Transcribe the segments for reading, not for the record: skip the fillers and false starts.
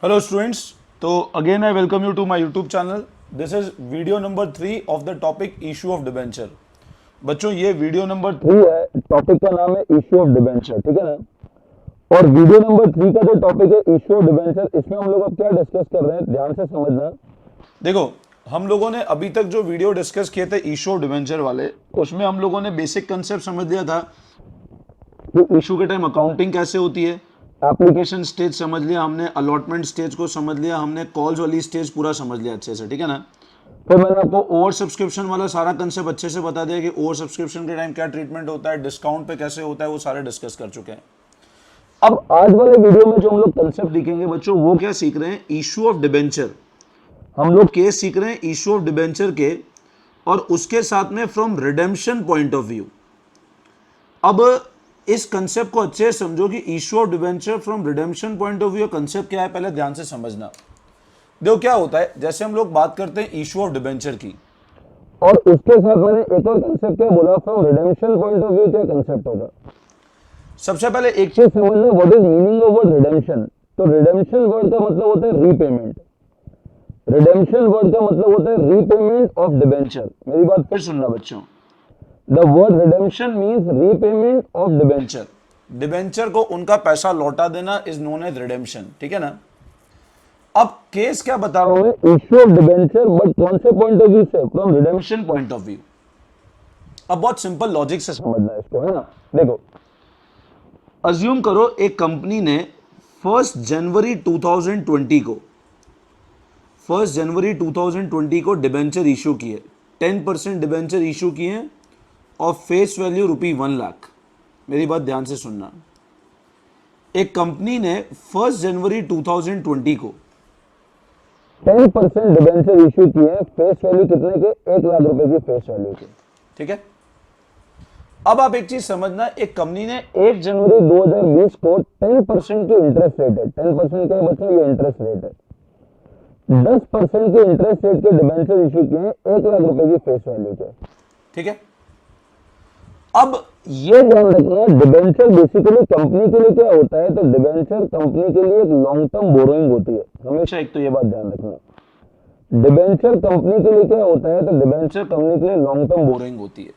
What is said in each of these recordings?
Hello students, so again I welcome you to my YouTube channel. This is video number 3 of the topic issue of debenture. बच्चों ये video number 3 है, topic का नाम है issue of debenture, ठीक है ना। और वीडियो नंबर 3 का जो टॉपिक है इश्यू ऑफ डिबेंचर, इसमें हम लोग अब क्या डिस्कस कर रहे हैं, ध्यान से समझना। देखो, हम लोगों ने अभी तक जो वीडियो डिस्कस किए थे इश्यू ऑफ डिबेंचर वाले, उसमें हम लोगों ने बेसिक कंसेप्ट समझ लिया था कि इशू के टाइम अकाउंटिंग कैसे होती है, एप्लीकेशन स्टेज समझ लिया हमने, अलॉटमेंट स्टेज को समझ लिया हमने, कॉल्स वाली स्टेज पूरा समझ लिया अच्छे से, ठीक है ना। फिर मैंने आपको ओवर सब्सक्रिप्शन वाला सारा कंसेप्ट अच्छे से बता दिया कि ओवर सब्सक्रिप्शन के टाइम क्या ट्रीटमेंट होता है, डिस्काउंट पे कैसे होता है, वो सारे डिस्कस कर चुके हैं। अब आज वाले वीडियो में जो हम लोग कंसेप्ट दिखेंगे बच्चों, वो क्या सीख रहे हैं, इशू ऑफ डिबेंचर। हम लोग केस सीख रहे हैं इशू ऑफ डिबेंचर के, और उसके साथ में from redemption point of view. अब इस कंसेप्ट को अच्छे से समझो कि issue of debenture from redemption point of view concept क्या है, पहले ध्यान से समझना। देखो क्या होता है, जैसे हम लोग बात करते हैं इशू ऑफ डिबेंचर की, और उसके साथ मैंने एक और कंसेप्ट क्या बोला, from redemption point of view क्या कंसेप्ट होगा। सबसे पहले एक चीज समझना, what is meaning of word redemption. तो रिडेम्पशन वर्ड का मतलब होता है रीपेमेंट। रिडेम्पशन वर्ड का मतलब होता है रीपेमेंट ऑफ डिबेंचर। मेरी बात फिर सुनना बच्चों, the word redemption means repayment of debenture. Debenture को उनका पैसा लौटा देना इज नोन एज रिडेम्पशन, ठीक है ना। अब केस क्या बता रहा हूं मैं, इश्यू ऑफ डिबेंचर, बट कौन से पॉइंट ऑफ व्यू से, from redemption point of view. अब बहुत सिंपल लॉजिक से समझना है इसको, है ना। देखो, अज्यूम करो एक कंपनी ने 1 जनवरी 2020 को 1 जनवरी 2020 को डिबेंचर इशू किए, 10% डिबेंचर इशू किए और फेस वैल्यू ₹1,00,000। मेरी बात ध्यान से सुनना। एक कंपनी ने 1 जनवरी 2020 को 10% डिबेंचर इशू किए, फेस वैल्यू कितने के, ₹1,00,000 की फेस वैल्यू के, ठीक है। अब आप एक चीज समझना, एक कंपनी ने 1 जनवरी 2020 को 10% की इंटरेस्ट रेट है, 10% का बच्चों ये इंटरेस्ट रेट है, 10% के इंटरेस्ट रेट के डिबेंचर इशू किए ₹1,00,000 की फेस वैल्यू के, ठीक है। अब ये ध्यान रखना, डिबेंचर बेसिकली कंपनी के लिए क्या होता है, तो डिबेंचर कंपनी के लिए एक लॉन्ग टर्म बोरोइंग होती है, हमेशा एक तो ये बात ध्यान रखना। डिबेंचर कंपनी के लिए क्या होता है, तो डिबेंचर कंपनी के लिए लॉन्ग टर्म बोरोइंग होती है।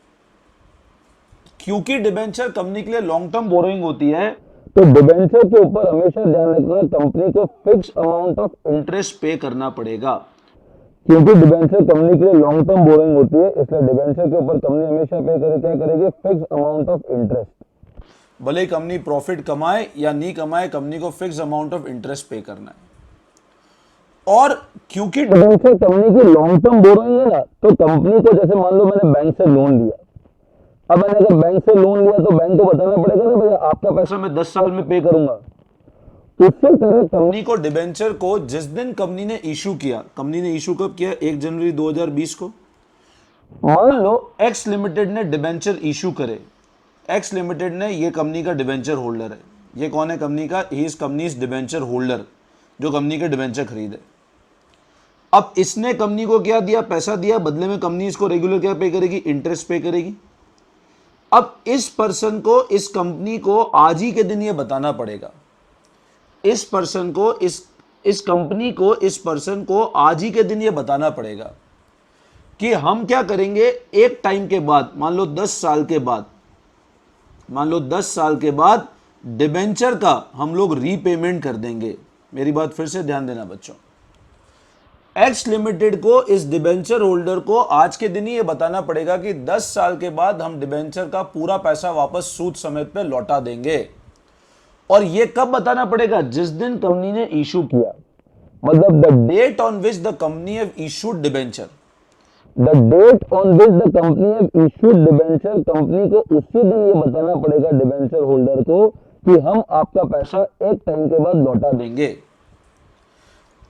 क्योंकि डिबेंचर कंपनी के लिए लॉन्ग टर्म बोरोइंग होती है, तो डिबेंचर के ऊपर हमेशा ध्यान रखना, कंपनी को फिक्स अमाउंट ऑफ इंटरेस्ट पे करना पड़ेगा। क्योंकि डिबेंचर कंपनी के लिए लॉन्ग टर्म बोरिंग होती है, इसलिए डिबेंचर के ऊपर कंपनी हमेशा पे करे, क्या करेगी, फिक्स अमाउंट ऑफ इंटरेस्ट। भले ही कंपनी प्रॉफिट कमाए या नहीं कमाए, कंपनी को फिक्स अमाउंट ऑफ इंटरेस्ट पे करना है। और क्योंकि डिबेंचर कंपनी की लॉन्ग टर्म बोरिंग है ना, तो कंपनी को, जैसे मान लो मैंने बैंक से लोन लिया, अब मैंने अगर बैंक से लोन लिया तो बैंक को बताना पड़ेगा ना, भैया आपका पैसा मैं 10 साल में पे करूंगा। उसी तरह कंपनी को, डिबेंचर को जिस दिन कंपनी ने इशू किया, कंपनी ने इशू कब किया, 1 जनवरी 2020 को। मान लो एक्स लिमिटेड ने डिबेंचर इशू करे, एक्स लिमिटेड ने, ये कंपनी का डिबेंचर होल्डर है। ये कौन है कंपनी का, he is companies debenture holder, जो कंपनी के डिबेंचर खरीदे। अब इसने कंपनी को क्या दिया, पैसा दिया, बदले में कंपनी इसको रेगुलर क्या पे करेगी, इंटरेस्ट पे करेगी। अब इस पर्सन को, इस कंपनी को आज ही के दिन ये बताना पड़ेगा, इस पर्सन को, इस कंपनी को, इस पर्सन को आज ही के दिन ये बताना पड़ेगा कि हम क्या करेंगे, एक टाइम के बाद, मान लो 10 साल के बाद, मान लो 10 साल के बाद डिबेंचर का हम लोग रीपेमेंट कर देंगे। मेरी बात फिर से ध्यान देना बच्चों, एक्स लिमिटेड को, इस डिबेंचर होल्डर को आज के दिन ही ये बताना पड़ेगा कि 10 साल के बाद हम डिबेंचर का पूरा पैसा वापस सूद समेत पे लौटा देंगे। और ये कब बताना पड़ेगा, जिस दिन कंपनी ने इशू किया, मतलब the date on which the company have issued debenture, the date on which the company have issued debenture, company को उसी दिन ये बताना पड़ेगा डिबेंचर होल्डर को कि हम आपका पैसा एक टाइम के बाद लौटा देंगे।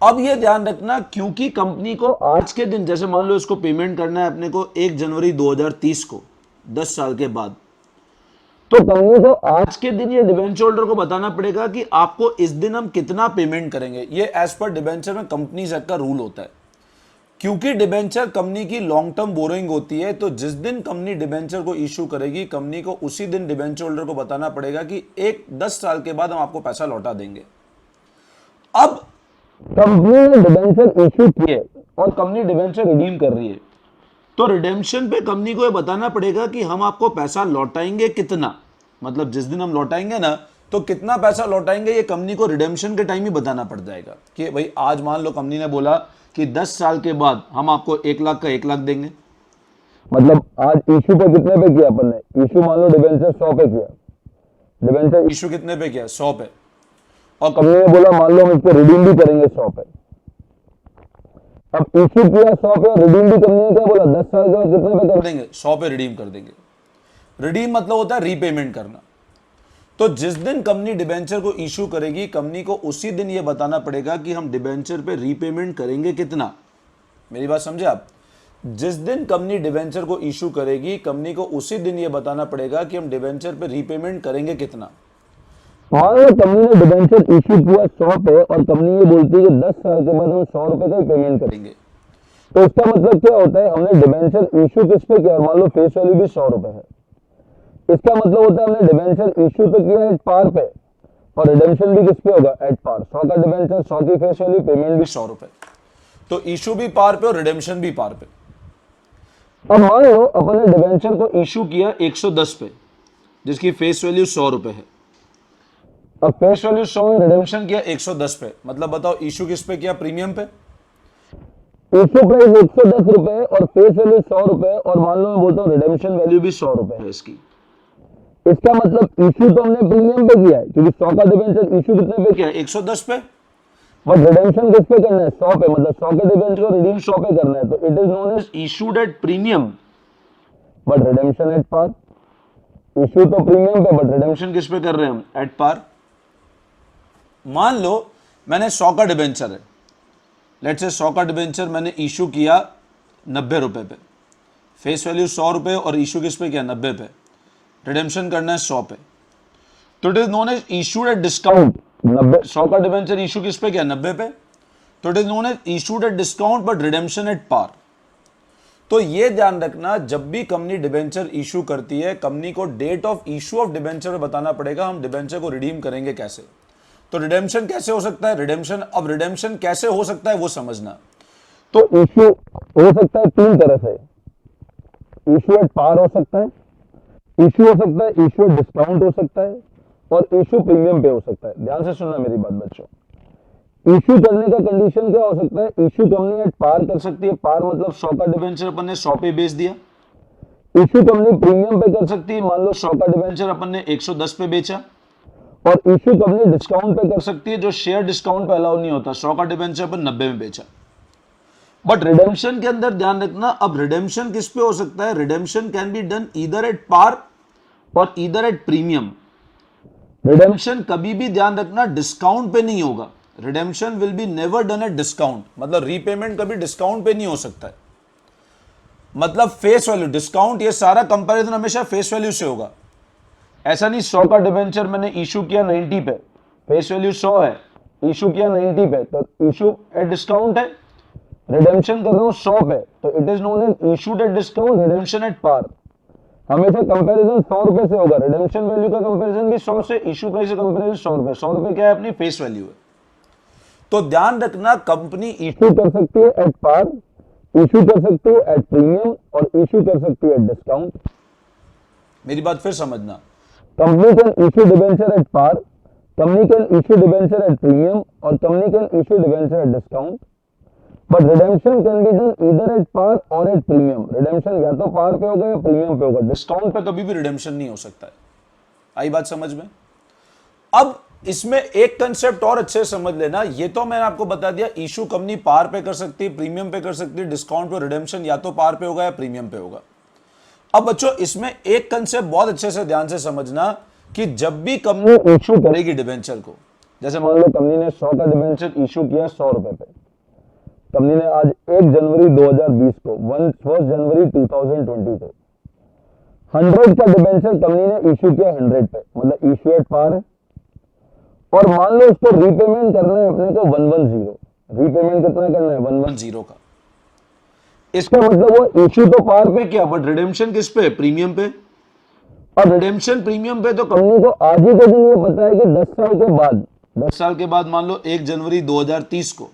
अब ये ध्यान रखना, क्योंकि कंपनी को आज के दिन, जैसे मान लो इसको पेमेंट करना है अपने को 1 जनवरी 2030 को, 10 साल के बाद, तो कंपनी को आज के दिन ये डिबेंचर होल्डर को बताना पड़ेगा कि आपको इस दिन हम कितना पेमेंट करेंगे। ये एज पर डिबेंचर में कंपनीज एक्ट का रूल होता है। क्योंकि डिबेंचर कंपनी की लॉन्ग टर्म बोरोइंग होती है, तो जिस दिन कंपनी डिबेंचर को इशू करेगी, कंपनी को उसी दिन डिबेंचर होल्डर को बताना पड़ेगा कि 10 साल के बाद हम आपको पैसा लौटा देंगे। अब कंपनी ने डिबेंचर इशू किए और कंपनी डिबेंचर रिडीम कर रही है, तो रिडेम्पशन पे कंपनी को ये बताना पड़ेगा कि हम आपको पैसा लौटाएंगे कितना, मतलब जिस दिन हम लौटाएंगे ना तो कितना पैसा लौटाएंगे, ये कंपनी को रिडेम्पशन के टाइम ही बताना पड़ जाएगा कि भाई आज मान लो कंपनी ने बोला कि 10 साल के बाद हम आपको 1 लाख का 1 लाख देंगे, मतलब आज इशू पे कितने पे किया अपन ने, इशू मान लो डिबेंचर 100 पे किया, डिबेंचर इशू कितने पे किया, 100 पे, और कंपनी ने बोला मान लो हम इसको रिडीम भी करेंगे 100 पे। अब इशू किया 100 पे और रिडीम भी करने का बोला 10 साल के बाद कितने पे कर देंगे, 100 पे रिडीम कर देंगे। रिडीम मतलब होता है रीपेमेंट करना। तो जिस दिन कंपनी डिबेंचर को इशू करेगी, कंपनी को उसी दिन ये बताना पड़ेगा कि हम डिबेंचर पे रीपेमेंट करेंगे कितना। मेरी बात समझे आप? जिस दिन कंपनी डिबेंचर को इशू करेगी, कंपनी को उसी दिन ये बताना पड़ेगा कि हम डिबेंचर पे रीपेमेंट करेंगे कितना। मान लो कंपनी ने डिबेंचर इशू किया 100 पे और कंपनी ये बोलती है कि 10 साल के बाद हम 100 रुपए का पेमेंट करेंगे, तो इसका मतलब क्या होता है, हमने डिबेंचर इशू किस पे किया, मान लो फेस वैल्यू भी 100 रुपए है, इसका मतलब होता है हमने डिबेंचर इशू तो किया एट पार पे और रिडेम्पशन भी किस पे होगा, एट पार। 100 का डिबेंचर, 100 की फेस वैल्यू, पेमेंट भी 100 रुपए, तो इशू भी पार पे और रिडेम्पशन भी पार पे। अब मान लो अपन ने डिबेंचर को इशू किया 110 पे जिसकी फेस वैल्यू 100 रुपए है, अब फेस वैल्यू 100 है, रिडेम्पशन किया 110 पे, मतलब बताओ इशू किस पे किया, प्रीमियम पे। इशू प्राइस 110 रुपए और फेस वैल्यू 100 रुपए, और मान लो मैं बोलता हूँ रिडेम्पशन वैल्यू भी 100 रुपए है इसकी, इसका मतलब इशू तो हमने प्रीमियम पे किया है क्योंकि 100 का डिबेंचर इशू कितने पे किया है, 110 पे, बट रिडेम्पशन किस पे करना है, 100 पे, मतलब 100 के डिबेंचर को रिडीम 100 पे करना है, तो it is known as issued at premium but redemption at par. Issue तो प्रीमियम पे बट रिडेम्पशन किस पे कर रहे हैं हम, एट पार। मान लो मैंने 100 का डिबेंचर है, लेट्स से 100 का डिबेंचर मैंने इशू किया 90 रुपए पे, फेस वैल्यू 100 रुपए और इशू किस पे किया, 90 पे, रिडेम्पशन करना है 100 पे, तो it is known as issued at discount. 90 100 का डिबेंचर इशू किस पे किया, 90 पे, तो it is known as issued at discount but redemption at par. तो ये ध्यान रखना, जब भी कंपनी डिबेंचर इशू करती है, कंपनी को date of issue of debenture में बताना पड़ेगा हम डिबेंचर को रिडीम करेंगे कैसे। तो रिडेम्पशन कैसे हो सकता है, रिडेम्पशन, अब रिडेम्पशन कैसे हो सकता है वो समझना। तो इशू हो सकता है 3 तरह से, इशू एट पार हो सकता है, इशू हो सकता है, इशू एट डिस्काउंट हो सकता है, और इशू प्रीमियम पे हो सकता है। ध्यान से सुनना मेरी बात बच्चों, इशू करने का कंडीशन क्या हो सकता है, इशू कंपनी एट पार कर सकती है, पार मतलब 100 का डिबेंचर अपन ने 100 पे बेच दिया। इशू कंपनी प्रीमियम पे कर सकती है, मान लो 100 का डिबेंचर अपन ने 110 पे बेचा, और इशू कंपनी डिस्काउंट पे कर सकती है, जो शेयर डिस्काउंट पे अलाउ नहीं होता, 100 का डिबेंचर अपन 90 में बेचा। बट रिडेम्पशन के अंदर ध्यान रखना, अब रिडेम्पशन किस पे हो सकता है, redemption can be done either at par और ईदर एट प्रीमियम। रिडेम्पशन कभी भी ध्यान रखना डिस्काउंट पे नहीं होगा, redemption will be never done at discount, मतलब रीपेमेंट कभी डिस्काउंट पे नहीं हो सकता है, मतलब फेस वैल्यू डिस्काउंट, ये सारा कंपैरिजन हमेशा फेस वैल्यू से होगा। ऐसा नहीं 100 का डिबेंचर मैंने इशू किया 90 पे, फेस वैल्यू 100 है, इशू किया 90 पे, तो इशू एट डिस्काउंट है, रिडेम्पशन कर रहा हूं 100 पे, तो it is known as issued at discount, redemption at par. हमेशा कंपैरिजन 100 रुपए से होगा, रिडेम्पशन वैल्यू का कंपैरिजन भी 100 से, इशू प्राइस का कंपैरिजन 100 रुपए, 100 रुपए क्या है, अपनी फेस वैल्यू है। तो ध्यान रखना, कंपनी इशू कर सकती है एट पार, इशू कर सकती है एट प्रीमियम, और इशू कर सकती है एट डिस्काउंट। मेरी बात फिर समझना, company can issue debenture at par, company can issue debenture at premium, और company can issue debenture at discount, but redemption can be done either at par और एट प्रीमियम। रिडेम्पशन या तो पार पे होगा या प्रीमियम पे होगा, डिस्काउंट पे कभी भी रिडेम्पशन नहीं हो सकता है। आई बात समझ में? अब इसमें एक कंसेप्ट और अच्छे से समझ लेना, ये तो मैंने आपको बता दिया, इशू कंपनी पार पे कर सकती है, प्रीमियम पे कर सकती है, डिस्काउंट पे, रिडेम्पशन या तो पार पे होगा या प्रीमियम पे होगा। अब बच्चों इसमें एक कंसेप्ट बहुत अच्छे से ध्यान से समझना कि जब भी कंपनी इशू करेगी डिबेंचर को, जैसे मान लो कंपनी ने 100 का डिबेंचर इशू किया 100 रुपए पे, कंपनी ने आज 1 जनवरी 2020 को 1 जनवरी 2020 को 100 का डिबेंचर कंपनी ने इशू किया 100 पे, मतलब इशू एट पार है, और मान लो इसको रीपेमेंट करना है अपने को 110, रीपेमेंट कितना करना है, 110 का। इसका मतलब वो इशू तो पार पे किया बट रिडेम्पशन किस पे, प्रीमियम पे, और रिडेम्पशन प्रीमियम पे, तो कंपनी को आज ही के दिन ये पता है कि 10 साल के बाद 10 साल के बाद मान लो 1 जनवरी 2030 को,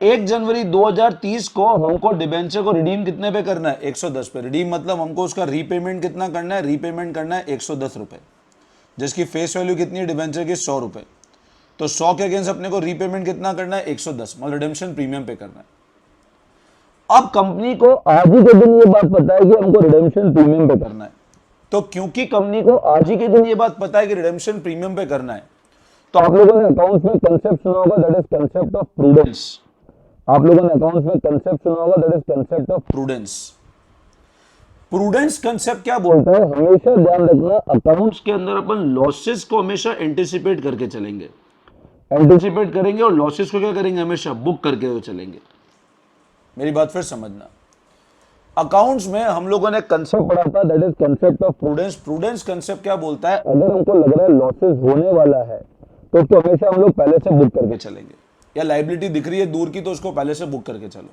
1 जनवरी 2030 को हमको डिबेंचर को रिडीम कितने पे करना है? 110 पे। रिडीम मतलब हमको उसका रीपेमेंट कितना करना है? रीपेमेंट करना है 110 रुपए, जिसकी फेस वैल्यू कितनी है डिबेंचर की? 100 रुपए। तो 100 के अगेंस्ट अपने को रीपेमेंट कितना करना है? 110, मतलब रिडेम्पशन प्रीमियम पे करना है। अब कंपनी को आज ही के दिन ये बात पता है कि हमको रिडेम्पशन प्रीमियम पे करना है, तो क्योंकि कंपनी को आज ही के दिन ये बात पता है कि रिडेम्पशन प्रीमियम पे करना है, तो आप लोगों ने अकाउंट्स में कंसेप्ट सुना होगा, that is concept of prudence. आप लोगों ने अकाउंट्स में कंसेप्ट सुना होगा, that is concept of prudence. Prudence concept क्या बोलता है? हमेशा ध्यान रखना, अकाउंट्स के अंदर अपन लॉसेस को हमेशा एंटिसिपेट करके चलेंगे, एंटिसिपेट करेंगे, और लॉसेस को क्या करेंगे? हमेशा बुक करके हुए चलेंगे। मेरी बात फिर समझना, अकाउंट्स में हम लोगों ने कंसेप्ट पढ़ा था, that is concept of prudence. Prudence concept क्या बोलता है? अगर हमको लग रहा है लॉसेस होने वाला है तो उसको हमेशा हम लोग पहले से बुक करके चलेंगे, या लायबिलिटी दिख रही है दूर की तो उसको पहले से बुक करके चलो।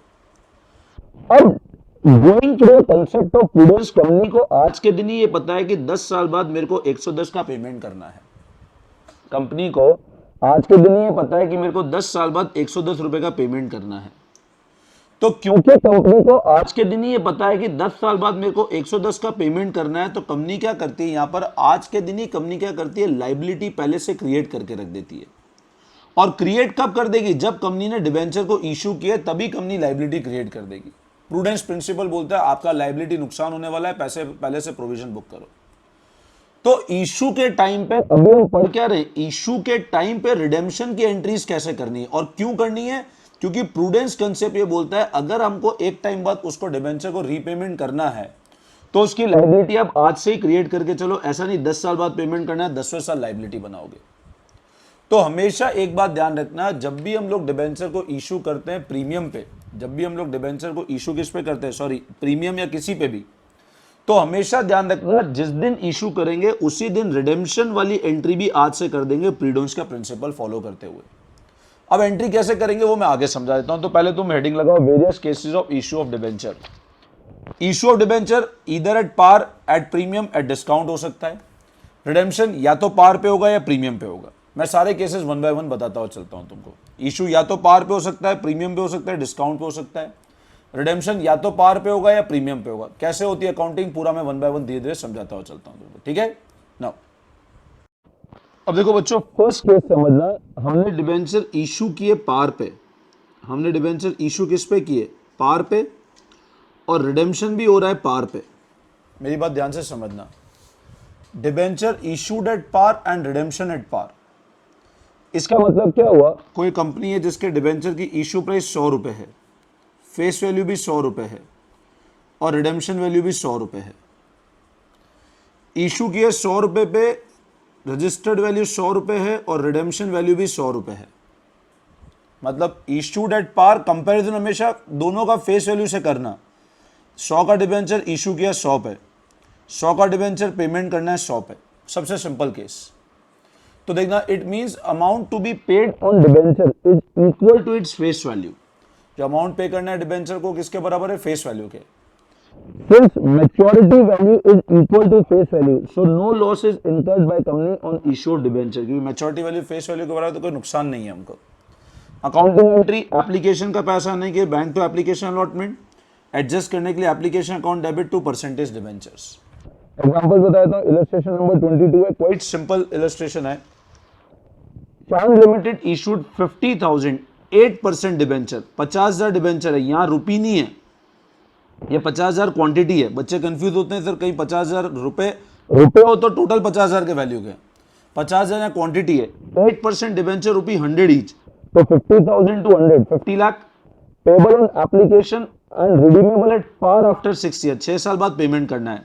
अब going through concept of prudence, company को आज के दिन ही ये पता है कि 10 साल बाद मेरे को 110 का पेमेंट करना है। कंपनी को आज के दिन ही ये पता है कि मेरे को 10 साल बाद 110 रुपए का पेमेंट करना है। तो क्योंकि कंपनी को आज के दिन ही ये पता है कि 10 साल बाद मेरे को 110 का पेमेंट करना है, तो कंपनी क्या करती है? यहां पर आज के दिन ही कंपनी क्या करती है? लायबिलिटी पहले से क्रिएट करके रख देती है। और क्रिएट कब कर देगी? जब कंपनी ने डिबेंचर को इशू किया तभी कंपनी लायबिलिटी क्रिएट कर देगी। प्रूडेंस प्रिंसिपल बोलता है आपका लायबिलिटी नुकसान होने वाला है, पैसे पहले से प्रोविजन बुक करो। तो इशू के टाइम पे अभी हम पढ़ क्या रहे? इशू के टाइम पे रिडेम्पशन की एंट्रीज कैसे करनी है और क्यों करनी है? क्योंकि प्रूडेंस कंसेप्ट ये बोलता है अगर हमको एक टाइम बाद उसको डिबेंचर को रीपेमेंट करना है तो उसकी लायबिलिटी आप आज से ही क्रिएट करके चलो। ऐसा नहीं 10 साल बाद पेमेंट करना है, 10वें साल लायबिलिटी बनाओगे। तो हमेशा एक बात ध्यान रखना, जब भी हम लोग डिबेंचर को इशू करते हैं प्रीमियम पे, जब भी हम लोग डिबेंचर को इशू किस पे करते हैं? सॉरी, प्रीमियम या किसी पे भी, तो हमेशा ध्यान रखना जिस दिन इशू करेंगे उसी दिन रिडेम्पशन वाली एंट्री भी आज से कर देंगे, प्रूडेंस का प्रिंसिपल फॉलो करते हुए। अब एंट्री कैसे करेंगे वो मैं आगे समझा देता हूं। तो पहले तुम हेडिंग लगाओ, various cases of issue of debenture. Issue of debenture either at par, at premium, at discount हो सकता है। रिडेम्पशन या तो पार पे होगा या प्रीमियम पे होगा। मैं सारे केसेस वन बाय वन बताता हुआ चलता हूं तुमको। इशू या तो पार पे हो सकता है, प्रीमियम पे हो सकता है, डिस्काउंट पे हो सकता है। रिडेम्पशन या तो पार पे होगा या प्रीमियम पे होगा। कैसे होती है अकाउंटिंग पूरा मैं वन बाय वन धीरे धीरे समझाता हुआ चलता हूं तुमको, ठीक है नाउ। अब देखो बच्चों, फर्स्ट केस समझना, हमने डिबेंचर इशू किए पार पे, हमने डिबेंचर इशू किस पे किए? पार पे, और रिडेम्पशन भी हो रहा है पार पे। मेरी बात ध्यान से समझना, debenture issued at par and redemption at par. इसका मतलब क्या हुआ? कोई कंपनी है जिसके डिबेंचर की इशू प्राइस 100 रुपए है, फेस वैल्यू भी 100 रुपए है, और रिडेम्पशन वैल्यू भी 100 रुपए है। इशू किए 100 रुपए पे, रजिस्टर्ड वैल्यू 100 रुपए है और रिडेम्पशन वैल्यू भी 100 रुपए है। मतलब इशूड एट पार, कंपैरिजन हमेशा दोनों का फेस वैल्यू से करना। 100 का डिबेंचर इशू किया 100 पे, 100 का डिबेंचर पेमेंट करना है 100 पे, सबसे सिंपल केस। तो देखना, it means amount to be paid on debenture is equal to its face value. जो अमाउंट पे करना है डिबेंचर को किसके बराबर है? फेस वैल्यू के। Since maturity value is equal to face value, so no loss is incurred by company on issued debenture। क्योंकि मैच्योरिटी वैल्यू फेस वैल्यू के बराबर तो कोई नुकसान नहीं है हमको। अकाउंटिंग एंट्री, एप्लीकेशन का पैसा नहीं कि bank to application allotment, adjust करने के लिए application account debit to percentage debentures. Example बताता हूं, इलस्ट्रेशन नंबर 22 है, क्वाइट सिंपल इलस्ट्रेशन है। चांद लिमिटेड इशूड 50,000 8% डिबेंचर, 50,000 डिबेंचर है, यहाँ रुपी नहीं है, ये 50,000 क्वांटिटी है। बच्चे कंफ्यूज होते हैं सर, कहीं 50,000 रुपए हो तो टोटल 50,000 के वैल्यू के, 50,000 यहाँ क्वांटिटी है। 8% डिबेंचर रुपी 100 ईच, तो 50,000 to 100, 50 lakh. Payable on application and redeemable at par after 6 year, 6 साल बाद पेमेंट करना है।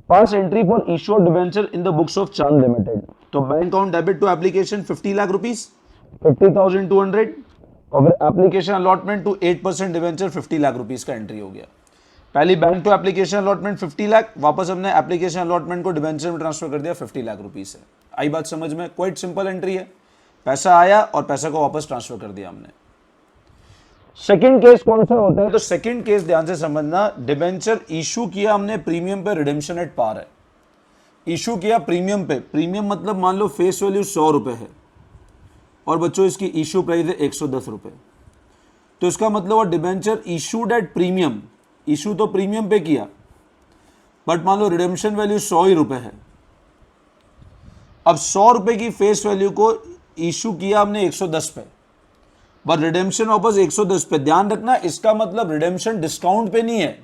Pass entry for issue debenture in the books of Chand limited, तो bank account debit to application 50 lakh rupees, 50,000 to 100, और फिर application allotment to 8% debenture 50 lakh rupees का entry हो गया। पहली bank to application allotment 50 lakh, वापस हमने एप्लीकेशन अलॉटमेंट को डिबेंचर में ट्रांसफर कर दिया 50 लाख रुपीस से। आई बात समझ में? क्वाइट सिंपल एंट्री है, पैसा आया और पैसा को वापस ट्रांसफर कर दिया हमने। सेकंड केस कौन सा होता है? तो सेकंड केस ध्यान से समझना, डिबेंचर इशू किया हमने प्रीमियम पे, रिडेम्पशन एट पार है। इशू किया प्रीमियम पे, प्रीमियम मतलब मान लो फेस वैल्यू 100 रुपए है, और बच्चों इसकी इशू प्राइस है 110 रुपये। तो इसका मतलब हुआ debenture issued at premium, issue तो प्रीमियम पे किया, बट मान लो रिडेम्पशन वैल्यू 100 ही रुपये है। अब 100 रुपये की फेस वैल्यू को इशू किया हमने 110 पे, बट रिडेम्पशन वापस 110 पे। ध्यान रखना इसका मतलब रिडेम्पशन डिस्काउंट पे नहीं है,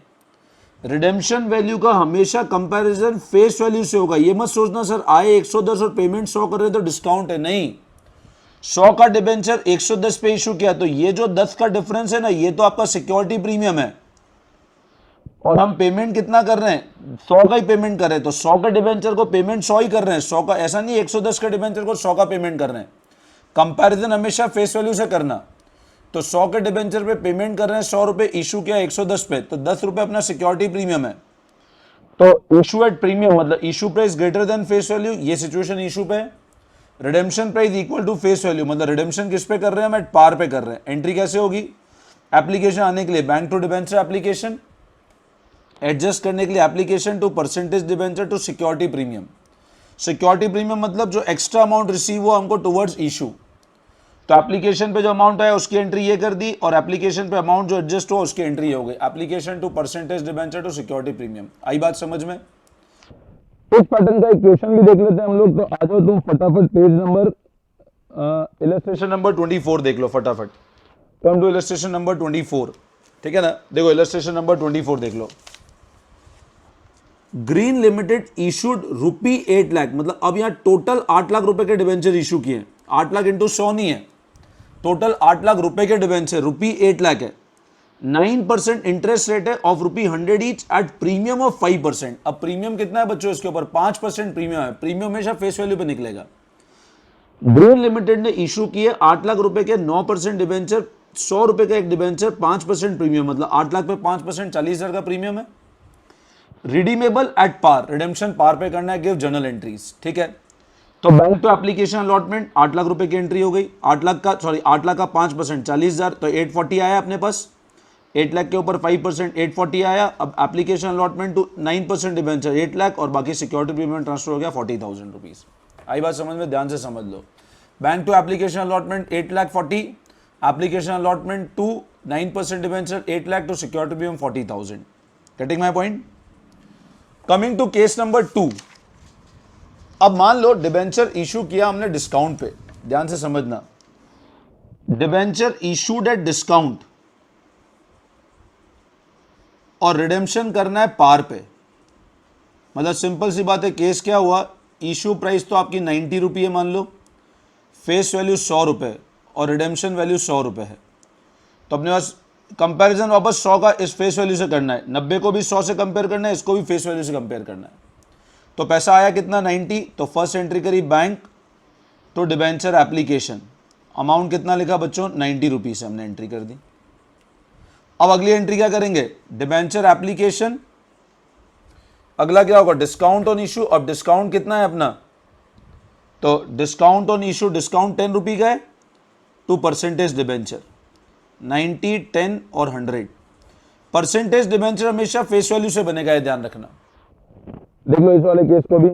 रिडेम्पशन वैल्यू का हमेशा कंपैरिजन फेस वैल्यू से होगा। ये मत सोचना सर आए 110 और पेमेंट 100 कर रहे तो डिस्काउंट है, नहीं। 100 का डिबेंचर 110 पे इशू किया तो ये जो 10 का डिफरेंस है ना, ये तो आपका सिक्योरिटी प्रीमियम है, और हम पेमेंट कितना कर रहे हैं, 100 का ही पेमेंट कर रहे हैं। तो 100 का डिबेंचर को पेमेंट 100 ही कर रहे हैं, 100 का, ऐसा नहीं 110 का डिबेंचर को 100 का पेमेंट कर रहे हैं। कंपैरिजन हमेशा फेस वैल्यू से करना। तो 100 के डिबेंचर पे पेमेंट कर रहे हैं 100 रुपए, इशू किया 110 पे, तो 10 रुपए अपना सिक्योरिटी प्रीमियम है। तो इशू एट प्रीमियम मतलब issue price greater than face value, ये सिचुएशन इशू पे है। Redemption price equal to face value मतलब रिडेम्पशन किस पे कर रहे हैं हम, एट पार पे कर रहे हैं। एंट्री कैसे होगी, एप्लीकेशन आने के लिए bank to debenture application, adjust करने के लिए application to percentage debenture to security premium. Security premium मतलब जो एक्स्ट्रा अमाउंट रिसीव हुआ हमको टुवर्ड्स इशू, तो एप्लीकेशन पे जो अमाउंट आया उसकी एंट्री ये कर दी, और एप्लीकेशन पे अमाउंट जो एडजस्ट हुआ उसकी एंट्री ये हो गई। Application to percentage debenture to security premium. आई बात समझ में। इस पैटर्न का एक क्वेश्चन भी देख लेते हैं हम लोग। तो आ जाओ तुम फटाफट पेज नंबर इलस्ट्रेशन नंबर 24 देख लो फटाफट। कम टू इलस्ट्रेशन नंबर 24, ठीक है ना। देखो इलस्ट्रेशन नंबर 24 देख लो। ग्रीन लिमिटेड इशूड ₹8 लाख, मतलब अब यहाँ टोटल 8 लाख रुपए के डिबेंचर इशू किए। 8 लाख इंटू 100 नहीं है, टोटल 8 लाख रुपए के डिबेंचर, ₹8 लाख है। 9% इंटरेस्ट रेट है of ₹100 each eight premium of 5%। अब प्रीमियम कितना है बच्चों इसके ऊपर, 5% प्रीमियम है। प्रीमियम हमेशा फेस वैल्यू पे निकलेगा। ग्रीन लिमिटेड ने इशू किए 8 लाख रुपए के 9% डिबेंचर, 100 रुपए का एक डिबेंचर, 5% प्रीमियम, मतलब 8 लाख पे 5% 40,000 का प्रीमियम है। Redeemable at par, redemption par pay करना है, गिव जर्नल एंट्रीज, ठीक है। तो bank to application allotment 8 lakh रुपए की एंट्री हो गई। 8 लाख का 5% 40,000, तो 840 आया अपने पास। 8 लाख के ऊपर 5% 840 आया। अब application allotment to 9% debenture 8 lakh, और बाकी सिक्योरिटी प्रीमियम ट्रांसफर हो गया 40,000 रुपीज। आई बात समझ में, ध्यान से समझ लो। Bank to application allotment 8 lakh 40, application allotment to 9% debenture 8 lakh to security premium 40,000। Getting my point. Coming to case number 2। अब मान लो डिबेंचर इशू किया हमने डिस्काउंट पे, ध्यान से समझना। डिबेंचर इशूड एट डिस्काउंट और रिडेम्पशन करना है पार पे, मतलब सिंपल सी बात है। केस क्या हुआ, इशू प्राइस तो आपकी 90 रुपये है मान लो, फेस वैल्यू 100 रुपये और रिडेम्पशन वैल्यू 100 रुपये है। तो अपने पास कंपैरिजन वापस 100 का इस फेस वैल्यू से करना है, 90 को भी 100 से कंपेयर करना है, इसको भी फेस वैल्यू से कंपेयर करना है। तो पैसा आया कितना 90, तो फर्स्ट एंट्री करी बैंक तो डिबेंचर एप्लीकेशन, अमाउंट कितना लिखा बच्चों 90 रुपीज से हमने एंट्री कर दी। अब अगली एंट्री क्या करेंगे, डिबेंचर एप्लीकेशन, अगला क्या होगा डिस्काउंट ऑन इशू। अब डिस्काउंट कितना है अपना, तो डिस्काउंट ऑन इशू, डिस्काउंट 10 रुपये का है टू परसेंटेज डिबेंचर 90, 10 और 100। परसेंटेज डिबेंचर हमेशा फेस वैल्यू से बनेगा, ये ध्यान रखना। देख लो इस वाले केस को भी।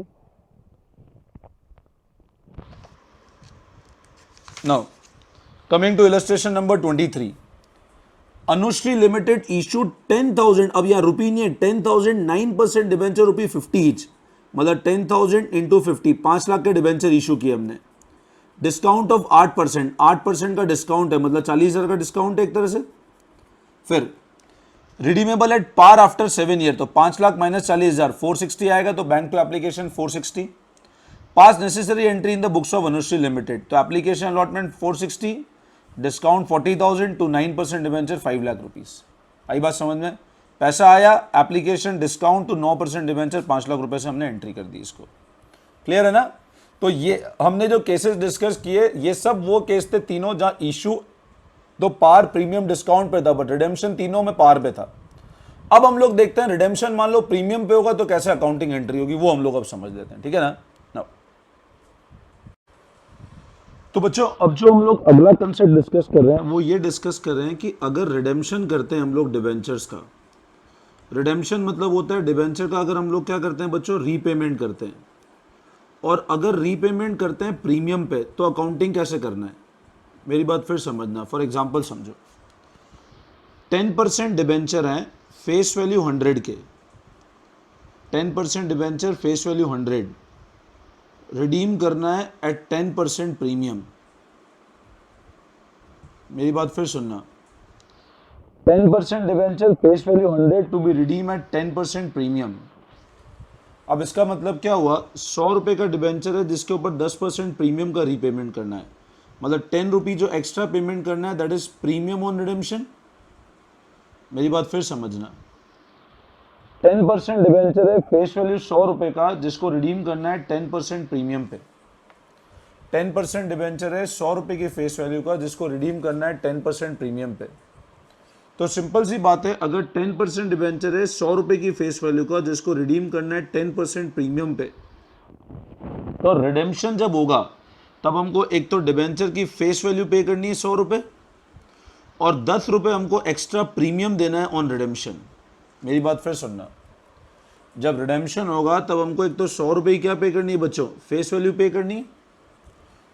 Now coming to illustration number 23। Anushree limited issued 10,000, अब यहां रुपी नहीं है, 10,000 9% डिबेंचर ₹50 ईच, मतलब 10,000 इंटू 50, 5 लाख के डिबेंचर इशू किए हमने। डिस्काउंट ऑफ 8%, 8% का डिस्काउंट है, मतलब 40,000 का डिस्काउंट है एक तरह से। फिर redeemable at par after 7 year, तो 5 लाख माइनस 40,000 460 आएगा, तो bank to application 460। Pass necessary entry in the books of Anushree limited, तो application allotment 460, discount 40,000 to 9% debenture 5 lakh rupees. आई बात समझ में। पैसा आया, application discount to 9% debenture 5 lakh रुपए से हमने एंट्री कर दी। इसको क्लियर है ना। तो ये हमने जो केसेस डिस्कस किए ये सब वो केस थे तीनों जहां इशू तो पार प्रीमियम डिस्काउंट पे था, बट रिडेम्पशन तीनों में पार पे था। अब हम लोग देखते हैं रिडेम्पशन मान लो प्रीमियम पे होगा तो कैसे अकाउंटिंग एंट्री होगी, वो हम लोग अब समझ लेते हैं, ठीक है ना। तो बच्चों अब जो हम लोग अगला कंसेप्ट डिस्कस कर रहे हैं वो ये डिस्कस कर रहे हैं कि अगर रिडेम्पशन करते हैं हम लोग डिबेंचर्स का, रिडेम्पशन मतलब होता है डिबेंचर का अगर हम लोग क्या करते हैं बच्चों रीपेमेंट करते हैं, और अगर रीपेमेंट करते हैं प्रीमियम पे तो अकाउंटिंग कैसे करना है। मेरी बात फिर समझना, फॉर एग्जाम्पल समझो, 10% डिबेंचर हैं, फेस वैल्यू 100 के, 10% डिबेंचर फेस वैल्यू 100, रिडीम करना है एट 10% प्रीमियम। मेरी बात फिर सुनना, 10% debenture face value 100 to be redeem at 10% premium. अब इसका मतलब क्या हुआ, 100 रुपये का डिबेंचर है जिसके ऊपर 10% प्रीमियम का रीपेमेंट करना है, मतलब 10 रुपी जो एक्स्ट्रा पेमेंट करना है that is premium on redemption. मेरी बात फिर समझना, 10% डिबेंचर है, फेस वैल्यू 100 रुपये का, जिसको रिडीम करना है 10% प्रीमियम पे। 10% डिबेंचर है 100 रुपये की फेस वैल्यू का, जिसको रिडीम करना है 10% प्रीमियम पे। तो सिंपल सी बात है, अगर 10% डिबेंचर है 100 रुपये की फेस वैल्यू का, जिसको रिडीम करना है 10% प्रीमियम पे, तो रिडेम्पशन जब होगा तब हमको एक तो डिबेंचर की फेस वैल्यू पे करनी है 100 रुपये, और 10 रुपये हमको एक्स्ट्रा प्रीमियम देना है ऑन रिडेम्पशन। मेरी बात फिर सुनना, जब रिडेम्पशन होगा तब हमको एक तो 100 रुपये क्या पे करनी है बच्चों, फेस वैल्यू पे करनी है,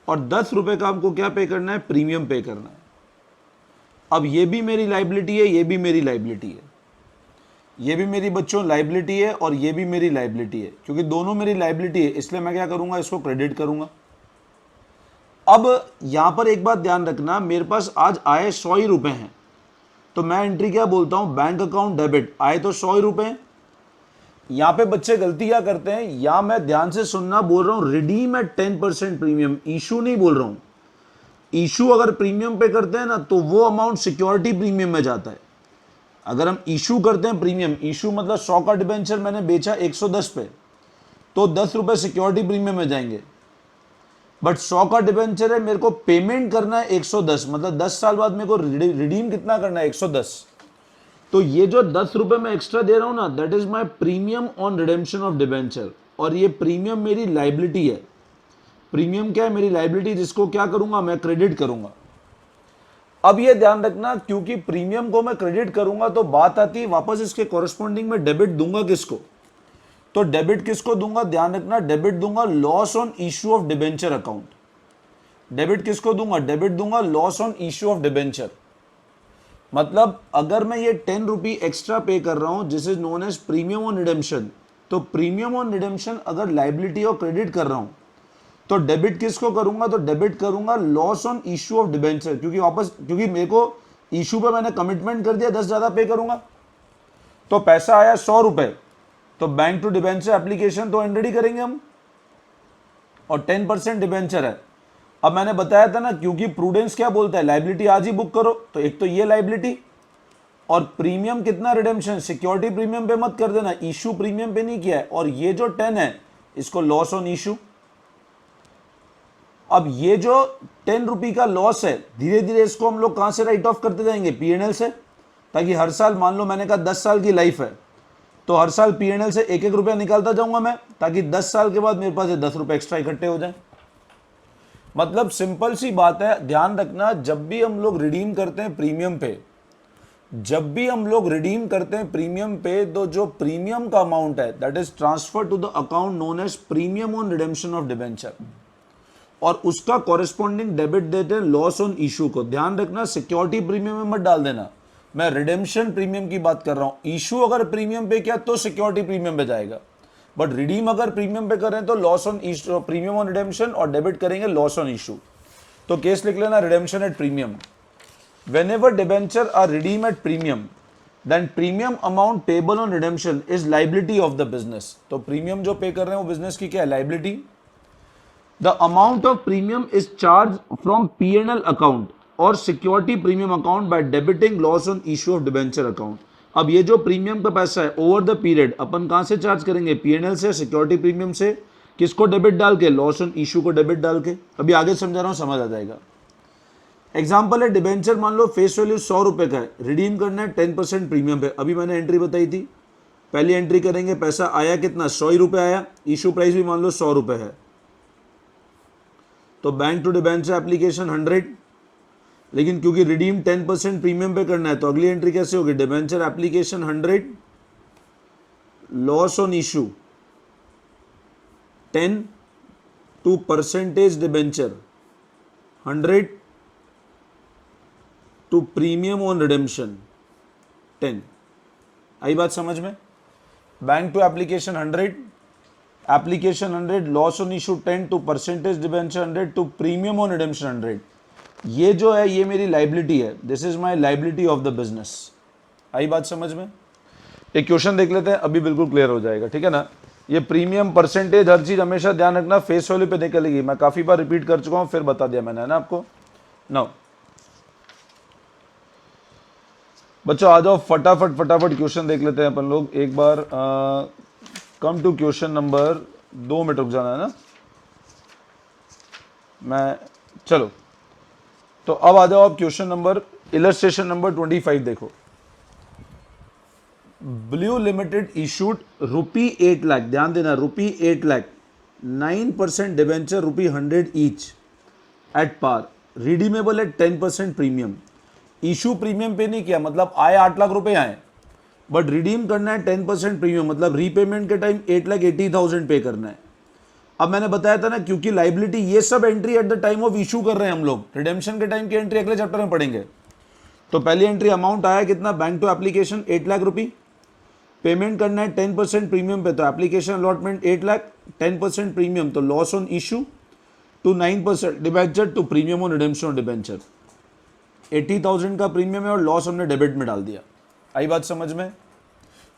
और 10 रुपये का हमको क्या पे करना है, प्रीमियम पे करना है। अब ये भी मेरी लाइबिलिटी है, ये भी मेरी लाइबिलिटी है, ये भी मेरी बच्चों लाइबिलिटी है, और ये भी मेरी लाइबिलिटी है, क्योंकि दोनों मेरी लाइबिलिटी है, इसलिए मैं क्या करूंगा, इसको क्रेडिट करूंगा। अब यहां पर एक बात ध्यान रखना, मेरे पास आज आए 100 ही रुपए हैं, तो मैं एंट्री क्या बोलता हूं, बैंक अकाउंट डेबिट, आए तो 100 ही रुपए हैं। यहां पे बच्चे गलती क्या करते हैं, या मैं ध्यान से सुनना, बोल रहा हूं रिडीम एट 10% प्रीमियम, इशू नहीं बोल रहा हूं। इशू अगर प्रीमियम पे करते हैं ना, तो वो अमाउंट सिक्योरिटी प्रीमियम में जाता है। अगर हम इशू करते हैं प्रीमियम, इशू मतलब 100 का डिबेंचर मैंने बेचा 110 पे, तो 10 रुपए सिक्योरिटी प्रीमियम में जाएंगे। बट 100 का डिबेंचर है, मेरे को पेमेंट करना है 110, मतलब 10 साल बाद मेरे को रिडीम कितना करना है, 110। तो ये जो 10 रुपए मैं एक्स्ट्रा दे रहा हूं ना, that is my premium on redemption of debenture, और ये प्रीमियम मेरी लाइबिलिटी है। प्रीमियम क्या है, मेरी लाइबिलिटी, जिसको क्या करूंगा, मैं क्रेडिट करूंगा। अब ये ध्यान रखना, क्योंकि प्रीमियम को मैं क्रेडिट करूंगा तो बात आती है वापस इसके कॉरेस्पॉन्डिंग में डेबिट दूंगा किसको, तो डेबिट किसको दूंगा, ध्यान रखना, डेबिट दूंगा loss on issue of debenture account. Debit किसको दूंगा, डेबिट दूंगा loss on issue of debenture. मतलब अगर मैं ये 10 रुपी एक्स्ट्रा पे कर रहा हूं, जिस is known as premium on redemption, तो प्रीमियम ऑन रिडेम्पशन अगर लाइबिलिटी और क्रेडिट कर रहा हूं, तो डेबिट किसको करूंगा, तो डेबिट करूंगा loss on issue of debenture, क्योंकि मेरे को इश्यू पे मैंने कमिटमेंट कर दिया 10 ज्यादा पे करूंगा, तो पैसा आया 100 रुपए, तो बैंक टू डिबेंचर एप्लीकेशन तो ऑलरेडी करेंगे हम, और 10% डिबेंचर है। अब मैंने बताया था ना, क्योंकि प्रूडेंस क्या बोलता है, लाइबिलिटी आज ही बुक करो, तो एक तो ये लाइबिलिटी, और प्रीमियम कितना, रिडेम्पशन, सिक्योरिटी प्रीमियम पे मत कर देना, इशू प्रीमियम पे नहीं किया है, और ये जो 10 है इसको लॉस ऑन इशू। अब ये जो 10 रुपी का लॉस है, धीरे धीरे इसको हम लोग कहां से राइट ऑफ करते जाएंगे, पीएनएल से, ताकि हर साल, मान लो मैंने कहा 10 साल की लाइफ है, तो हर साल पीएनएल से 1-1 रुपया निकालता जाऊंगा मैं, ताकि 10 साल के बाद मेरे पास 10 रुपए एक्स्ट्रा इकट्ठे हो जाए। मतलब सिंपल सी बात है, ध्यान रखना, जब भी हम लोग रिडीम करते हैं प्रीमियम पे, जब भी हम लोग रिडीम करते हैं प्रीमियम पे, तो जो प्रीमियम का अमाउंट है that is transfer to the account known as premium on redemption of debenture, और उसका कॉरेस्पॉन्डिंग डेबिट देते हैं लॉस ऑन इशू को। ध्यान रखना, सिक्योरिटी प्रीमियम में मत डाल देना, मैं रिडेम्पशन प्रीमियम की बात कर रहा हूं। इशू अगर प्रीमियम पे किया तो सिक्योरिटी प्रीमियम पे जाएगा, बट रिडीम अगर प्रीमियम पे करें तो loss on issue, premium on redemption, और डेबिट करेंगे लॉस ऑन इशू। तो केस लिख लेना, redemption at premium. Whenever debenture are redeemed at premium, then premium amount payable on redemption is liability of the business. तो premium जो पे कर रहे हैं वो बिजनेस की क्या है, liability. The amount of premium is charged from P&L account और security premium account by debiting loss on issue of debenture account. अब ये जो प्रीमियम का पैसा है ओवर द पीरियड अपन कहां से चार्ज करेंगे, P&L से, सिक्योरिटी प्रीमियम से, किसको डेबिट डाल के, लॉस ऑन इशू को डेबिट डाल के। अभी आगे समझा रहा हूं, समझ आ जाएगा। एग्जाम्पल है, डिबेंचर मान लो फेस वैल्यू 100 रुपए का है, रिडीम करना है 10% प्रीमियम पे। अभी मैंने एंट्री बताई थी, पहली एंट्री करेंगे, पैसा आया कितना, 100 ही रुपए आया, इशू प्राइस भी मान लो 100 रुपए है, तो बैंक टू डिबेंचर एप्लीकेशन 100, लेकिन क्योंकि रिडीम 10% प्रीमियम पे करना है, तो अगली एंट्री कैसे होगी, debenture application 100, loss on issue 10 to percentage debenture 100, to premium on redemption 10। आई बात समझ में? Bank to application 100, application 100, loss on issue 10 to percentage debenture 100 to premium on redemption 100। ये जो है ये मेरी लाइबिलिटी है, this is my liability of the business. आई बात समझ में? एक क्वेश्चन देख लेते हैं, अभी बिल्कुल क्लियर हो जाएगा, ठीक है ना। ये प्रीमियम, परसेंटेज, हर चीज हमेशा ध्यान रखना फेस वैल्यू पे निकलेगी। मैं काफी बार रिपीट कर चुका हूं, फिर बता दिया मैंने, है ना आपको। नाउ बच्चों आ जाओ, फटाफट फटाफट क्वेश्चन देख लेते हैं अपन लोग एक बार। Come to question number 2 minute रुक जाना है ना मैं, चलो तो अब आ जाओ आप क्वेश्चन नंबर, इलस्ट्रेशन नंबर 25 देखो। ब्लू लिमिटेड इशूड ₹8 लाख, ध्यान देना ₹8 lakh, 9% debenture ₹100 each at par, redeemable at 10% premium. Issue premium pay नहीं किया, मतलब आए 8 लाख रुपए आए, बट रिडीम करना है 10% प्रीमियम, मतलब रीपेमेंट के टाइम 8,80,000 पे करना है। अब मैंने बताया था ना, क्योंकि लाइबिलिटी ये सब entry at the time of issue कर रहे हैं हम लोग, रिडेम्पशन के टाइम की एंट्री अगले चैप्टर में पढ़ेंगे। तो पहली एंट्री अमाउंट आया कितना, बैंक टू एप्लीकेशन 8 लाख रुपए, पेमेंट करना है 10% प्रीमियम पे, तो एप्लीकेशन अलॉटमेंट 8 लाख, 10% प्रीमियम, तो loss on issue to 9% debenture to premium on redemption on debenture. 80,000 का प्रीमियम है और लॉस हमने डेबिट में डाल दिया। आई बात समझ में?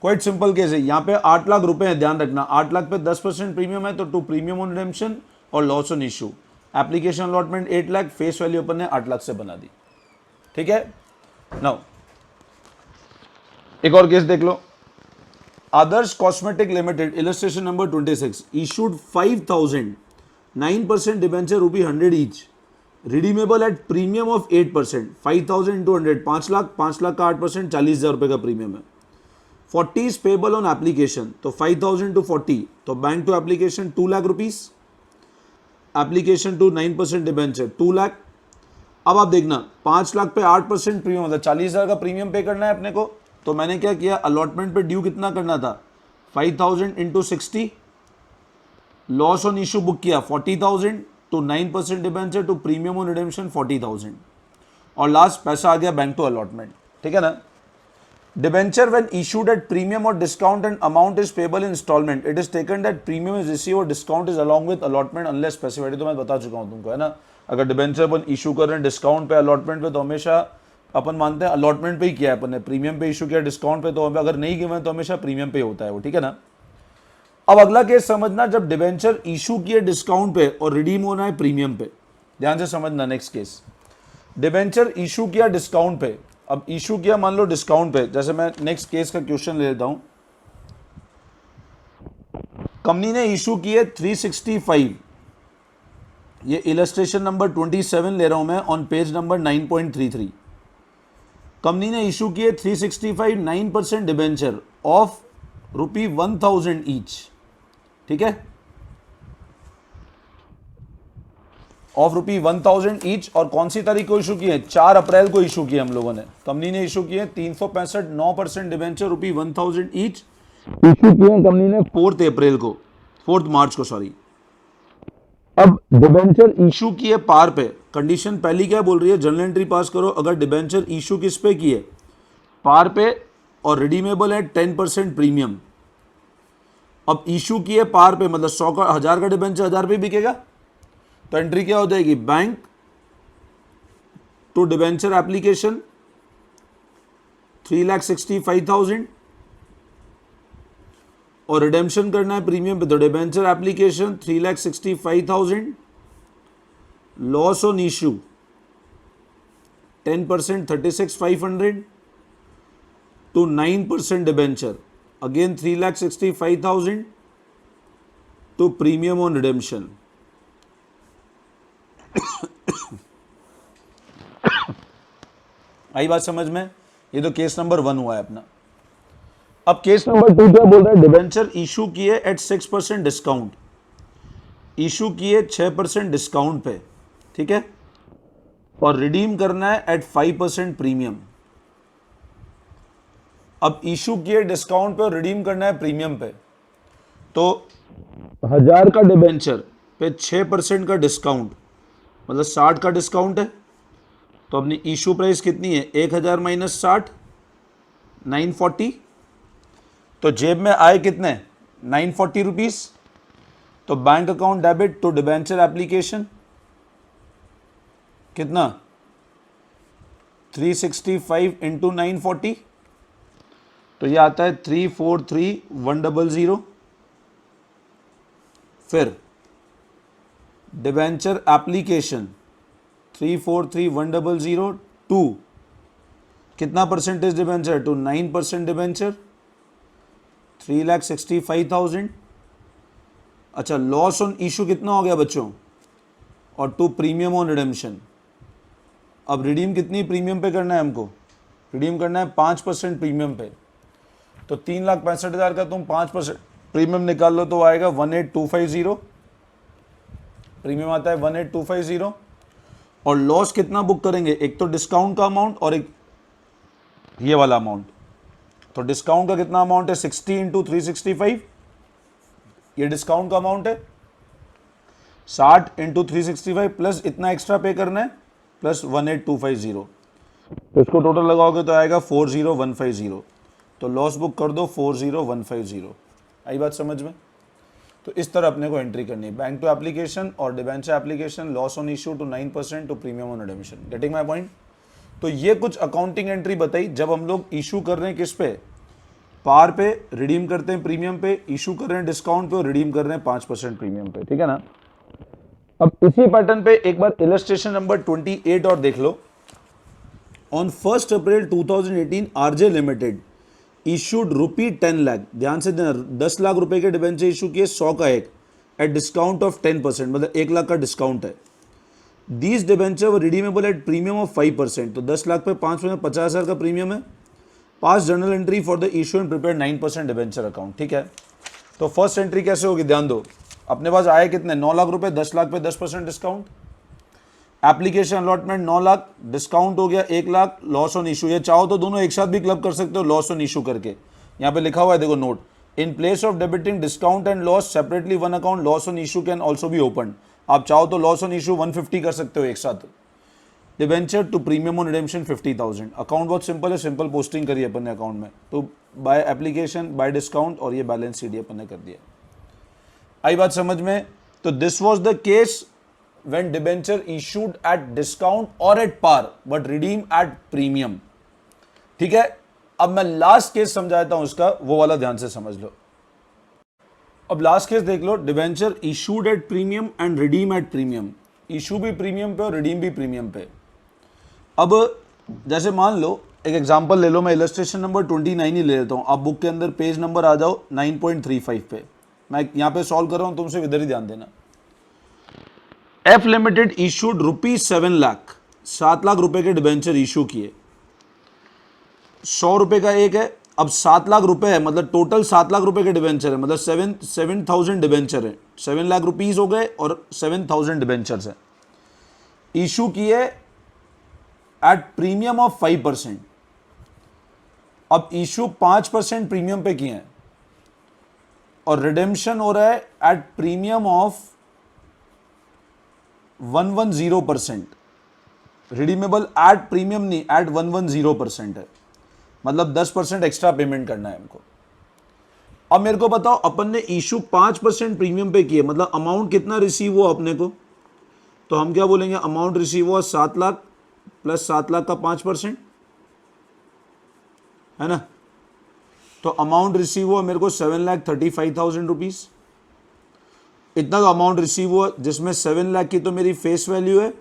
क्वाइट सिंपल केस है। यहाँ पे 8 लाख रुपए है, ध्यान रखना 8 लाख पे 10% प्रीमियम है, तो टू प्रीमियम ऑन रिडेम्पशन और loss on issue. Application allotment 8 lakh, face value अपन ने 8 लाख से बना दी, ठीक है। नाउ एक और केस देख लो। Adarsh cosmetic limited, illustration number 26, issued 5,000, 9% debenture ₹100 each, redeemable at premium of 8%, 5,000 into 100, 5 lakh, 5 lakh का 8%, 40,000 रुपए का प्रीमियम है। 40 इज पेबल ऑन एप्लीकेशन, तो 5,000 टू 40, तो bank to application 2 lakh rupees, application to 9% debenture 2 lakh. अब आप देखना 5 लाख पे 8% प्रीमियम, मतलब 40,000 का प्रीमियम पे करना है अपने को। तो मैंने क्या किया, अलॉटमेंट पे ड्यू कितना करना था, 5,000 into 60, loss on issue book किया 40,000 to 9% debenture to premium on redemption 40,000, और लास्ट पैसा आ गया बैंक टू अलॉटमेंट, ठीक है ना। Debenture when issued at premium और discount and amount is payable in installment, it is taken that premium is receive और discount is along with allotment unless specified. तो मैं बता चुका हूं तुमको, है ना। अगर डिबेंचर अपन इशू कर रहे हैं डिस्काउंट पे अलॉटमेंट पे, तो हमेशा अपन मानते हैं अलॉटमेंट पे ही किया है अपन ने, प्रीमियम पे इशू किया डिस्काउंट पे, तो अगर नहीं गिवन तो हमेशा प्रीमियम पे होता है वो, ठीक है ना। अब अगला केस समझना, जब डिबेंचर इशू किए डिस्काउंट पे और रिडीम होना है प्रीमियम पे, ध्यान से समझना। नेक्स्ट केस, डिबेंचर इशू किया डिस्काउंट पे, अब इशू किया मान लो डिस्काउंट पे, जैसे मैं नेक्स्ट केस का क्वेश्चन ले लेता हूं। कंपनी ने इशू किए 365, ये इलस्ट्रेशन नंबर 27 ले रहा हूं मैं, ऑन पेज नंबर 9.33। कंपनी ने इशू किए 365 9% डिबेंचर ऑफ ₹1,000 ईच, ठीक है, ऑफ ₹1,000 ईच। और कौन सी तारीख को इशू किए, 4 अप्रैल को इशू किए हम लोगों ने। कंपनी ने इशू किए 365 9% डिबेंचर ₹1,000 ईच, इशू किए कंपनी ने 4 मार्च को, सॉरी। अब डिबेंचर इशू किए पार पे, कंडीशन पहली क्या बोल रही है, जर्नल एंट्री पास करो। अगर डिबेंचर इशू किस पे किए, पार पे, और रिडीमेबल है 10% प्रीमियम। अब इशू किए पार पे, मतलब 100 का 1000 का डिबेंचर 1000 पे बिकेगा, तो एंट्री क्या हो जाएगी, बैंक टू डिबेंचर एप्लीकेशन 3,65,000, और रिडेम्पशन करना है प्रीमियम पे, तो debenture application 3,65,000, loss on issue 10% 36,500 to 9% debenture, again 3,65,000 to premium on redemption. आई बात समझ में? ये तो केस नंबर 1 हुआ है अपना। अब केस नंबर 2 क्या बोल रहा है, डिबेंचर इशू किए एट 6% डिस्काउंट, इशू किए 6% डिस्काउंट पे, ठीक है, और रिडीम करना है एट 5% प्रीमियम। अब इशू किए डिस्काउंट पे और रिडीम करना है प्रीमियम पे, तो 1000 का डिबेंचर पे 6% का डिस्काउंट, मतलब 60 का डिस्काउंट है, तो अपनी इशू प्राइस कितनी है 1000 माइनस 60 940। तो जेब में आए कितने 940 रुपीज। तो bank account debit to debenture application कितना 365 इंटू 940, तो ये आता है 343100। फिर डिबेंचर एप्लीकेशन 343100 टू कितना परसेंटेज डिबेंचर टू 9% डिबेंचर 3,65,000। अच्छा लॉस ऑन इशू कितना हो गया बच्चों और टू प्रीमियम ऑन रिडेम्पशन। अब रिडीम कितनी प्रीमियम पे करना है हमको, रिडीम करना है 5% प्रीमियम पे। तो 3,65,000 का तुम 5% प्रीमियम निकाल लो तो आएगा 18,250। प्रीमियम आता है 18,250। और लॉस कितना बुक करेंगे, एक तो डिस्काउंट का अमाउंट और एक ये वाला अमाउंट। तो डिस्काउंट का कितना अमाउंट है 60 इंटू 365, ये डिस्काउंट का अमाउंट है 60 इंटू 365 प्लस इतना एक्स्ट्रा पे करना है प्लस 18,250। तो इसको टोटल लगाओगे तो आएगा 40,150। तो लॉस बुक कर दो 40,150। आई बात समझ में। तो इस तरह अपने को एंट्री करनी है, बैंक टू एप्लीकेशन और debenture application, loss on issue to 9% to premium on redemption. Getting my point. तो ये कुछ अकाउंटिंग एंट्री बताई जब हम लोग इशू कर रहे हैं किस पे, पार पे, रिडीम करते हैं प्रीमियम पे, इशू कर रहे हैं डिस्काउंट पे और रिडीम कर रहे हैं 5% प्रीमियम पे, ठीक है ना। अब इसी पैटर्न पे एक बार इलस्ट्रेशन नंबर 28 और देख लो। On 1 April 2018 RJ limited issued ₹10 lakh, ध्यान से देना 10 लाख रुपए के डिबेंचर इशू किए 100 का एक एट डिस्काउंट ऑफ 10%, मतलब 1 लाख का डिस्काउंट है। These debenture were redeemable at premium of 5%, तो 10 लाख पे 5% 50,000 का प्रीमियम है। पास journal entry for the issue and prepare 9% debenture account, ठीक है। तो फर्स्ट एंट्री कैसे होगी, ध्यान दो। अपने पास आए कितने 9 लाख रुपए, 10 लाख पे 10% discount, application allotment 9 lakh, discount हो गया 1 लाख, लॉस ऑन इशू। ये चाहो तो दोनों एक साथ भी क्लब कर सकते हो, लॉस ऑन इशू करके। यहाँ पे लिखा हुआ है देखो note, in place of debiting discount and loss separately one account loss on issue can also be open. आप चाहो तो लॉस ऑन इशू 150 कर सकते हो एक साथ। Debenture to premium on redemption 50,000। Account बहुत सिंपल है, सिंपल पोस्टिंग करिए अपन ने अकाउंट में, तो बाय एप्लीकेशन बाय डिस्काउंट और ये बैलेंस शीट अपन ने कर दिया। आई बात समझ में। तो this was the case when debenture issued at discount or at par but redeemed at premium, ठीक है। अब मैं लास्ट केस समझाता हूं इसका, वो वाला ध्यान से समझ लो। अब लास्ट केस देख लो, debenture issued at premium and redeem at premium. Issue भी प्रीमियम पे और रिडीम भी प्रीमियम पे। अब जैसे मान लो एक एग्जांपल ले लो, मैं इलस्ट्रेशन नंबर 29 ही ले लेता हूं। आप बुक के अंदर पेज नंबर आ जाओ 9.35 पे, मैं यहां पे सॉल्व कर रहा हूं, तुमसे इधर ही ध्यान देना। F limited issued ₹7 lakh, 7 lakh रुपए के डिबेंचर इशू किए, 100 रुपए का एक है। अब 7 लाख रुपए है, मतलब टोटल 7 लाख रुपए के डिबेंचर है, मतलब 7,000 डिबेंचर है, 7 लाख रुपीज हो गए और 7,000 डिबेंचर है। इशू किए एट प्रीमियम ऑफ 5%। अब इशू 5% प्रीमियम पे किए हैं और रिडेम्पशन हो रहा है eight premium of 110%। Redeemable at premium नहीं, एट 110% है, मतलब 10% एक्स्ट्रा पेमेंट करना है हमको। अब मेरे को बताओ, अपन ने इशू 5% प्रीमियम पे किए, मतलब अमाउंट कितना रिसीव हुआ अपने को, तो हम क्या बोलेंगे, अमाउंट रिसीव हुआ 7 लाख प्लस 7 लाख का 5%, है ना। तो अमाउंट रिसीव हुआ मेरे को 7,35,000 रुपीज। इतना का अमाउंट रिसीव हुआ, जिसमें 7 लाख की तो मेरी फेस वैल्यू है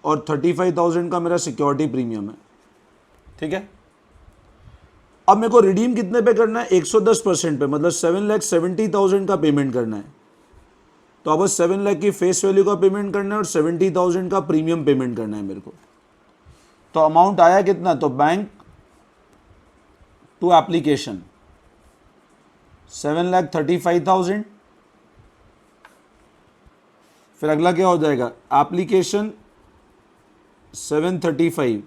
और 35,000 का मेरा सिक्योरिटी प्रीमियम है, ठीक है। अब मेरे को रिडीम कितने पे करना है, 110% पे, मतलब 7,70,000 का पेमेंट करना है। तो अब 7 लाख की फेस वैल्यू का पेमेंट करना है और 70,000 का प्रीमियम पेमेंट करना है मेरे को। तो अमाउंट आया कितना, तो बैंक टू एप्लीकेशन 7,35,000। फिर अगला क्या हो जाएगा, एप्लीकेशन 735,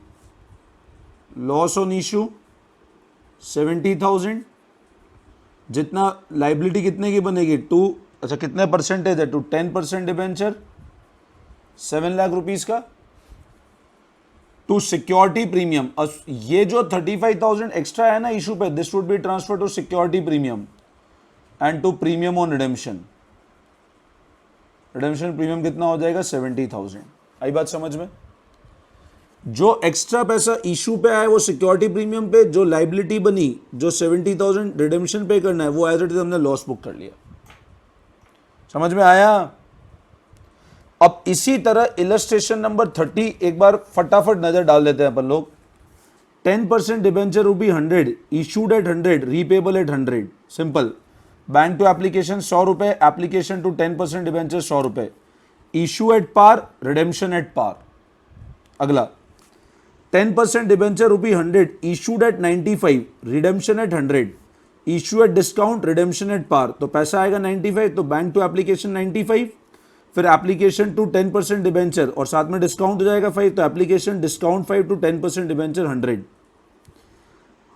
लॉस ऑन इशू 70,000। जितना लाइबिलिटी कितने की बनेगी, 2, अच्छा कितने परसेंटेज है, 10% डिबेंचर 7 लाख रुपीस का, टू सिक्योरिटी प्रीमियम, ये जो 35,000 एक्स्ट्रा है ना इशू पे, this would be transfer to security premium and to premium on redemption. Redemption premium कितना हो जाएगा 70,000। आई बात समझ में? जो एक्स्ट्रा पैसा इशू पे आया वो सिक्योरिटी प्रीमियम पे, जो लाइबिलिटी बनी जो 70,000 रिडेम्पशन पे करना है वो एज इट इज हमने लॉस बुक कर लिया। समझ में आया? अब इसी तरह इलस्ट्रेशन नंबर 30 एक बार फटाफट नजर डाल देते हैं अपन लोग। 10% debenture rupee 100 issued at 100 repayable at 100। Simple, bank to application 100 रुपए, एप्लीकेशन टू 10% डिबेंचर 100 रुपए, issue at par, redemption at par. अगला 10% debenture rupee 100 issued at 95, redemption at 100, issue at discount, redemption at par. तो पैसा आएगा 95, तो bank to application 95, फिर application to 10% debenture और साथ में डिस्काउंट हो जाएगा 5, तो एप्लीकेशन डिस्काउंट 5 टू 10% डिबेंचर 100।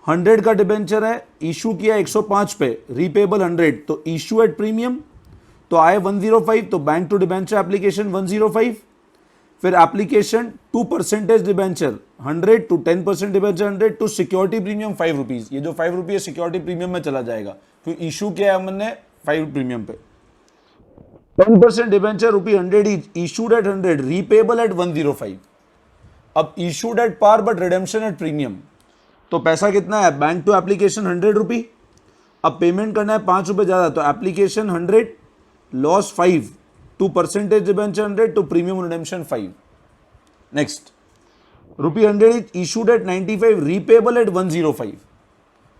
100 का डिबेंचर है, इशू किया 105 पे, रीपेबल 100, तो इशू एट प्रीमियम, तो आए 105, तो बैंक टू डिबेंचर एप्लीकेशन 105, फिर application to percentage debenture 100 to 10% debenture 100 to security premium 5 rupees. ये जो 5 रुपये सिक्योरिटी प्रीमियम में चला जाएगा क्योंकि इशू किया है हमने 5 प्रीमियम पे। 10% debenture rupee 100 each, issued at 100, repayable at 105। अब issued at par but redemption at premium, तो पैसा कितना है? बैंक टू एप्लीकेशन 100 रुपी, अब पेमेंट करना है 5 रुपए ज्यादा, तो application 100, loss 5 to percentage debenture 100 to premium redemption 5। Next, rupee 100 each, issued at 95, repayable at 105।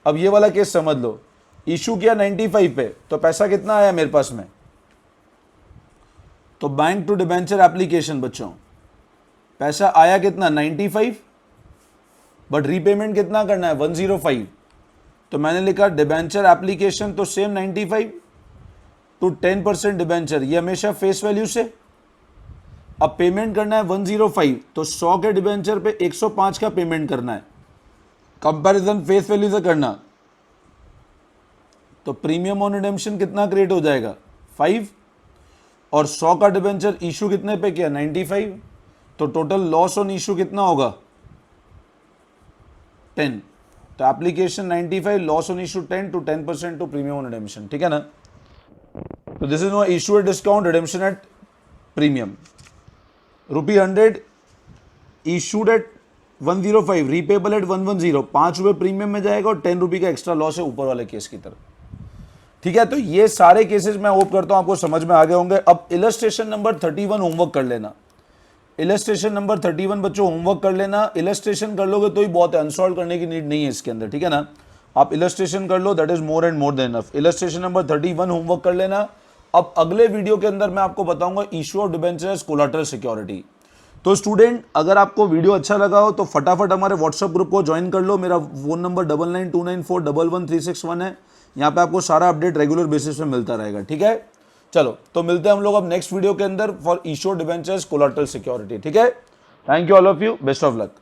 अब ये वाला केस समझ लो, इशू किया 95 पे, तो पैसा कितना आया मेरे पास में? तो बैंक टू डिबेंचर एप्लीकेशन बच्चों पैसा आया कितना 95, बट रीपेमेंट कितना करना है 105, तो मैंने लिखा डिबेंचर एप्लीकेशन तो सेम 95 टू 10% डिबेंचर, ये हमेशा फेस वैल्यू से। अब पेमेंट करना है 105, तो 100 के डिबेंचर पे 105 का पेमेंट करना है, कंपैरिजन फेस वैल्यू से करना। तो प्रीमियम ऑन रिडेम्पशन कितना क्रिएट हो जाएगा 5, और 100 का डिबेंचर इशू कितने पे किया 95, तो टोटल लॉस ऑन इशू कितना होगा 10। तो application 95, loss on issue 10 to 10% to premium on redemption. ठीक है ना? तो this is no issue at discount, redemption at premium. Rupee 100 issued eight 105, repayable eight 110, 5 रुपए प्रीमियम में जाएगा और 10 रुपए का एक्स्ट्रा लॉस है ऊपर वाले केस की तरफ। ठीक है, तो ये सारे केसेस मैं होप करता हूं आपको समझ में आ गए होंगे। अब इलस्ट्रेशन नंबर 31 होमवर्क कर लेना। इलस्ट्रेशन नंबर 31 बच्चों होमवर्क कर लेना। इलस्ट्रेशन कर लोगे तो ही बहुत है, अनसॉल्व करने की नीड नहीं है इसके अंदर। ठीक है ना? आप इलस्ट्रेशन कर लो, that is more and more than enough. Illustration number 31 homework कर लेना। अब अगले वीडियो के अंदर मैं आपको बताऊंगा issue of debenture as collateral security. तो स्टूडेंट, अगर आपको वीडियो अच्छा लगा हो तो फटाफट हमारे व्हाट्सएप ग्रुप को ज्वाइन कर लो। मेरा फोन नंबर 9929411361 है। यहाँ पे आपको सारा अपडेट रेगुलर बेसिस पे मिलता रहेगा। ठीक है, चलो तो मिलते हैं हम लोग अब नेक्स्ट वीडियो के अंदर for issue of debentures collateral security. ठीक है, thank you all of you, best of luck.